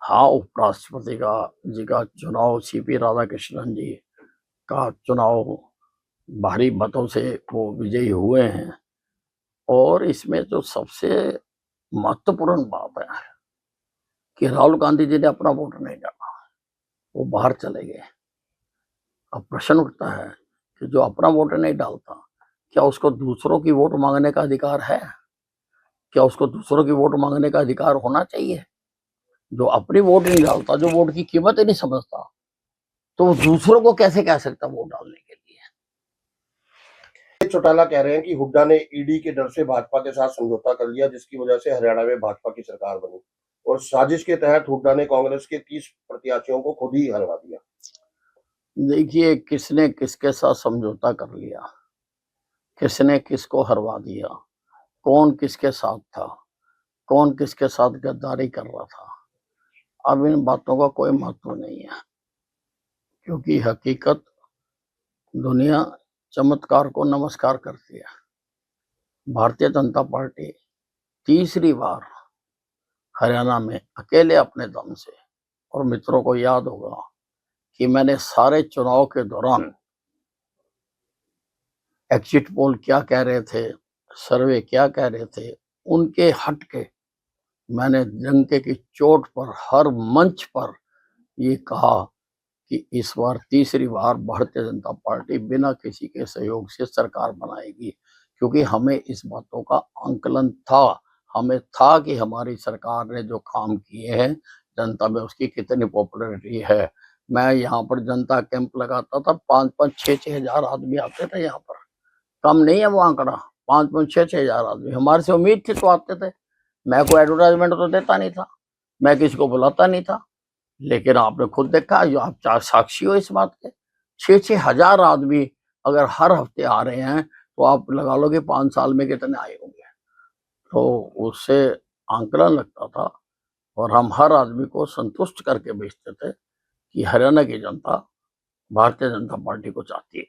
हाँ, उपराष्ट्रपति का जी का चुनाव सीपी राधाकृष्णन जी का चुनाव भारी मतों से वो विजयी हुए हैं। और इसमें जो सबसे महत्वपूर्ण बात है कि राहुल गांधी जी ने अपना वोट नहीं डाला, वो बाहर चले गए। अब प्रश्न उठता है कि जो अपना वोट नहीं डालता, क्या उसको दूसरों की वोट मांगने का अधिकार है? क्या उसको दूसरों की वोट मांगने का अधिकार होना चाहिए? जो अपनी वोट नहीं डालता, जो वोट की कीमत ही नहीं समझता, तो वो दूसरों को कैसे कह सकता वोट डालने के लिए? चौटाला कह रहे हैं कि हुड्डा ने ईडी के डर से भाजपा के साथ समझौता कर लिया, जिसकी वजह से हरियाणा में भाजपा की सरकार बनी और साजिश के तहत हुड्डा ने कांग्रेस के 30 प्रत्याशियों को खुद ही हरवा दिया। देखिए, किसने किसके साथ समझौता कर लिया, किसने किसको हरवा दिया, कौन किसके साथ था, कौन किसके साथ गद्दारी कर रहा था, अब इन बातों का कोई महत्व नहीं है, क्योंकि हकीकत दुनिया चमत्कार को नमस्कार करती है। भारतीय जनता पार्टी तीसरी बार हरियाणा में अकेले अपने दम से, और मित्रों को याद होगा कि मैंने सारे चुनाव के दौरान एग्जिट पोल क्या कह रहे थे, सर्वे क्या कह रहे थे, उनके हट के मैंने डंके की चोट पर हर मंच पर ये कहा कि इस बार तीसरी बार भारतीय जनता पार्टी बिना किसी के सहयोग से सरकार बनाएगी, क्योंकि हमें इस बातों का आंकलन था। हमें था कि हमारी सरकार ने जो काम किए हैं जनता में उसकी कितनी पॉपुलैरिटी है। मैं यहाँ पर जनता कैंप लगाता था, 5-5, 6-6 हजार आदमी आते थे यहाँ पर। कम नहीं है वो आंकड़ा, 5-5, 6-6 हजार आदमी हमारे से उम्मीद थी तो आते थे। मैं कोई एडवर्टाइजमेंट तो देता नहीं था, मैं किसी को बुलाता नहीं था, लेकिन आपने खुद देखा, जो आप चार साक्षी हो इस बात के, 6-6 हजार आदमी अगर हर हफ्ते आ रहे हैं तो आप लगा लो कि 5 साल में कितने आए होंगे। तो उससे आंकलन लगता था और हम हर आदमी को संतुष्ट करके भेजते थे कि हरियाणा की जनता भारतीय जनता पार्टी को चाहती है।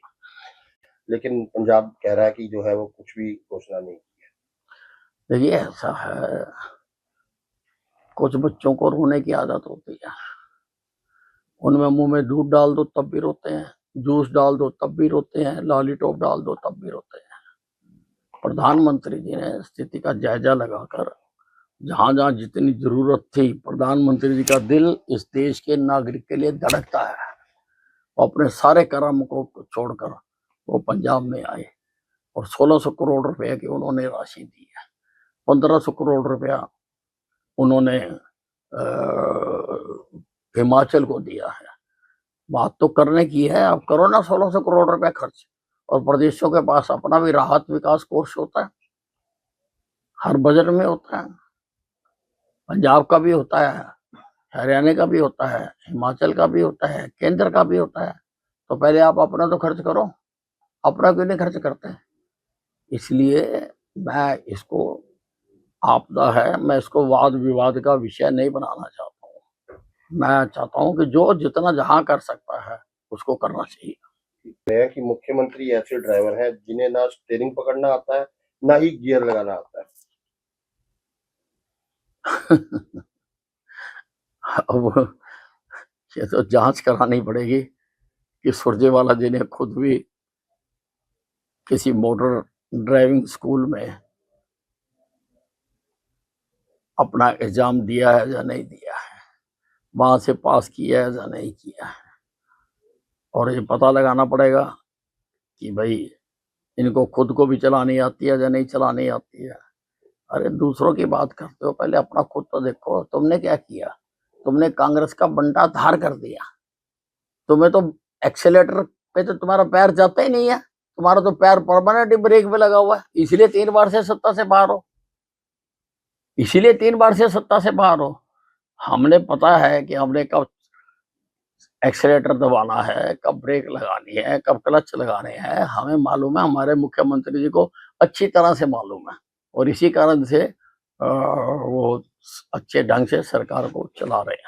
लेकिन पंजाब कह रहा है कि जो है वो कुछ भी घोषणा नहीं की है। देखिए, ऐसा है, कुछ बच्चों को रोने की आदत होती है, उनमें मुंह में दूध डाल दो तब भी रोते हैं, जूस डाल दो तब भी रोते हैं, लॉलीपॉप डाल दो तब भी रोते हैं। प्रधानमंत्री जी ने स्थिति का जायजा लगाकर जहां जहां जितनी जरूरत थी, प्रधानमंत्री जी का दिल इस देश के नागरिक के लिए धड़कता है, वो अपने सारे कर्म को छोड़कर वो पंजाब में आए और 1600 करोड़ रुपए की उन्होंने राशि दी है। 1500 करोड़ रुपया उन्होंने हिमाचल को दिया है। बात तो करने की है, अब करो ना 1600 करोड़ रुपया खर्च। और प्रदेशों के पास अपना भी राहत विकास कोष होता है, हर बजट में होता है, पंजाब का भी होता है, हरियाणा का भी होता है, हिमाचल का भी होता है, केंद्र का भी होता है। तो पहले आप अपना तो खर्च करो, अपना क्यों नहीं खर्च करते? इसलिए मैं इसको आपदा है, मैं इसको वाद विवाद का विषय नहीं बनाना चाहता हूँ। मैं चाहता हूँ कि जो जितना जहां कर सकता है उसको करना चाहिए। कि मुख्यमंत्री ऐसे ड्राइवर हैं जिन्हें ना स्टीयरिंग पकड़ना आता है, ना ही गियर लगाना आता है। अब ये तो जांच करानी पड़ेगी कि सुरजेवाला जी ने खुद भी किसी मोटर ड्राइविंग स्कूल में अपना एग्जाम दिया है या नहीं दिया है, वहां से पास किया है या नहीं किया है, और ये पता लगाना पड़ेगा कि भाई इनको खुद को भी चलानी आती है या नहीं चलानी आती है। अरे दूसरों की बात करते हो, पहले अपना खुद तो देखो। तुमने क्या किया? तुमने कांग्रेस का बंटा धार कर दिया। तुम्हें तो एक्सेलेटर पे तो तुम्हारा पैर जाता ही नहीं है, तुम्हारा तो पैर परमानेंट ब्रेक पे लगा हुआ है, इसीलिए 3 बार से सत्ता से बाहर हो, इसीलिए 3 बार से सत्ता से बाहर हो। हमने पता है कि हमने कब एक्सेलेटर दबाना है, कब ब्रेक लगानी है, कब क्लच लगाने हैं, हमें मालूम है, हमारे मुख्यमंत्री जी को अच्छी तरह से मालूम है, और इसी कारण से वो अच्छे ढंग से सरकार को चला रहे हैं।